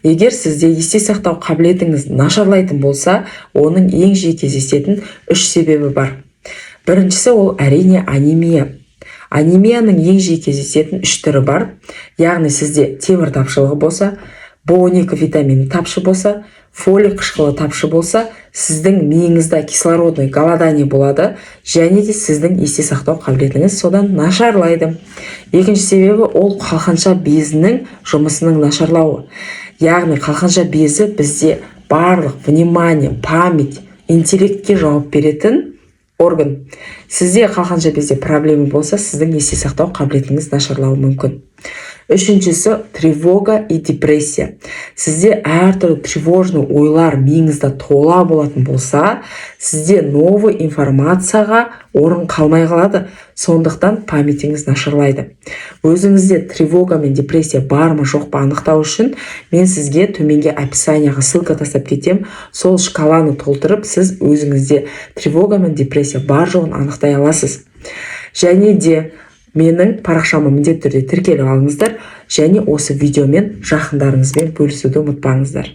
Егер сізде есте сақтау қабілетіңіз нашарлайтын болса, оның ең жиі кездесетін 3 себебі бар. Біріншісі ол әрине анемия. Анемияның ең жиі кездесетін 3 түрі бар. Яғни сізде темір тапшылығы болса, B12 витамині тапшы болса, фолий қышқылы тапшы болса, сіздің миыңызда кислородный голодание болады, және де сіздің есте сақтау қабілетіңіз содан нашарлайды. Екінші себебі ол қалқанша безінің жұмысының нашарлауы. Яғни қалқанша безі бізде барлық внимание, память, интеллектке жауап беретін орган. Сізде қалқанша безде проблема болса, сіздің есте сақтау қабілетіңіз нашарлауы мүмкін. Үшіншісі тревога и депрессия. Сізде әртүрлі тревожный ойлар миыңызда тола болатын болса, сізде новый информацияға орын қалмай қалады, сондықтан памятіңіз нашарлайды. Өзіңізде тревога мен депрессия бар ма жоқ па анықтау үшін мен сізге төменге описанияға ссылка тастап кетем. Сол шкаланы толтырып, сіз өзіңізде тревога мен депрессия бар жоғын анықтай аласыз. Және де менің парақшама міндетті түрде тіркеліп алыңыздар, және осы видеомен жақындарыңызбен бөлісуді ұмытпаңыздар.